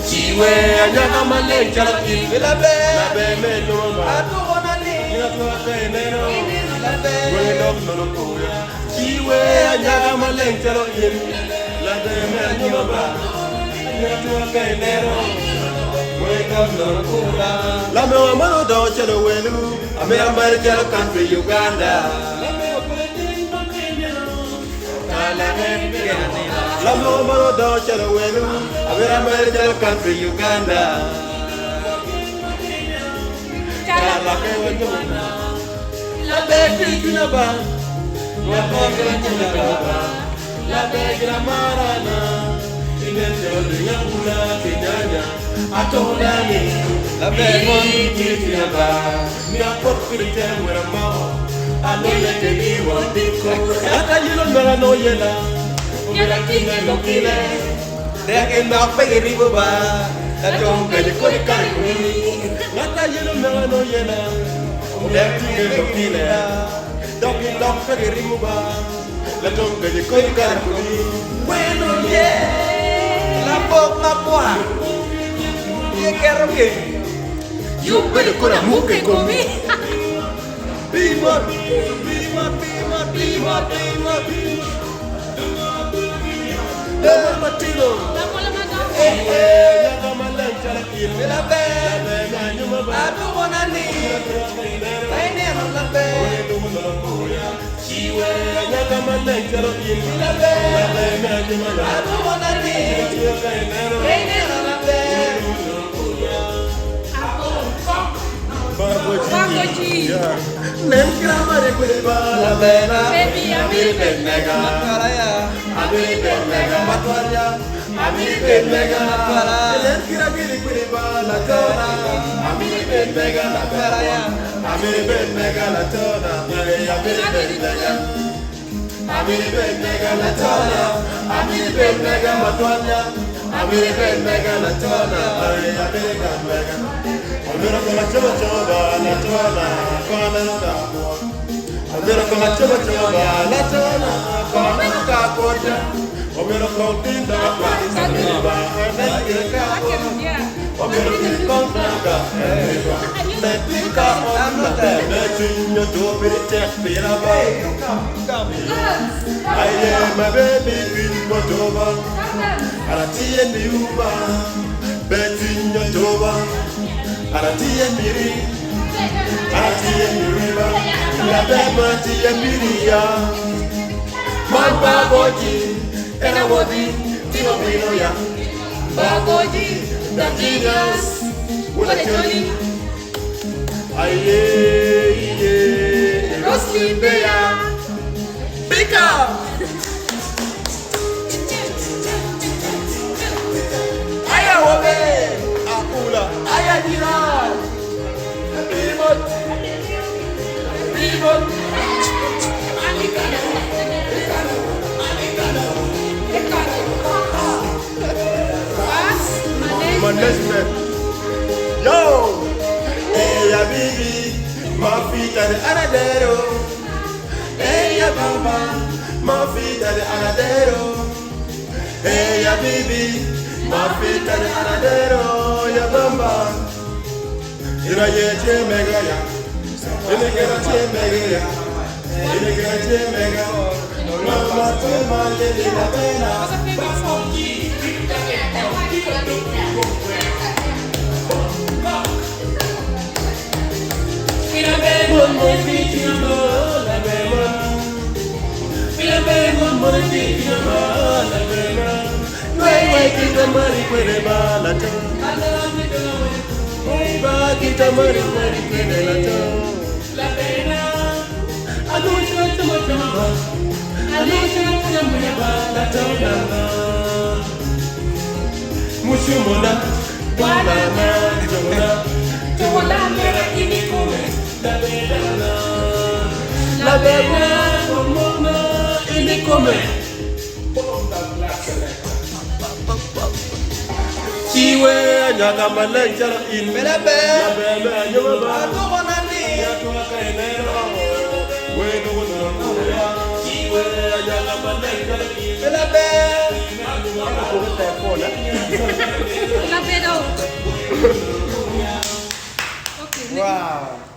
Chiwe anyaka maleng chala in la be me no ma atu ona ni ina tu ka enero la be we no no kuya chiwe anyaka maleng chala in la be me no ma ina tu ka enero we no no kuya la me wa mano do chala welu ame amar chala country Uganda la me wa mano do chala welu American country Uganda. La Beginaba, La Begramarana, in the Yamuna, Kenyana, Atolani, La Beginaba, Mia Population with a mouth. I know that they want to go. I don't know yella. They not pay a river bar. That don't get a good country. Not a yellow melano yellow. That is a killer. Don't pay a river bar. That don't get a good country. Bueno, yeah. La poca boa. You get okay. You better go to Muke con me. Be more. Matino. La be, I don't wanna leave. I never la be. She will never make it in la be. I don't wanna leave. I never la be. Bagoji. Nem kramare kuliba la bela. Baby, I'm in mega. I'm in mega matwaria. I'm in mega matwara. Nem kiragiri kuliba la tora. I'm in mega la peraya. I'm in mega la tora. I'm in mega. I'm in mega la tora. I'm in mega matwaria. I'm in mega la tora. I'm in mega. I'm gonna choba choba la chola, kona na mo. I'm gonna choba choba la chola, kona na kota. I'm gonna go tinda kwa isaba, na kika. I'm gonna kontra, na kika ona na chinyo do pirite pira ba. I am my baby in Moldova. Aratie niuba, betinyo toba. Aratie miri, la bema tie miria. Man bagoji, ena wodi, tino bino ya. Bagoji, the genius, what a jolly. Aye, Roslyn Beya, pick up. Aya wobe, akula, aya dira. Management. Yo, hey ya bibi, ma fita de anadero. Hey ya baba, ma fita de anadero. Hey ya bibi, ma fita de anadero. Ya bamba, ira ye mega ya. Ine che mega ya. Ine che mega. Mama tu male de la pena. One more beat in the la bema. Pila bema more beat in the la bema. Wait, kita mari kwere bala to. Wait, kita mari kwere la to. La bema. Anu chota mama. Anu chota mama bala to na. Mushumona. Wala na jona. Jona mera ini kome. La bella mona ini come. Chiwe anyaka malenja in bela bela nyoma to konani to kaenero we no no chiwe anyaka malenja in bela bela Bukan telepon lah. La vedo. Ok. Wow.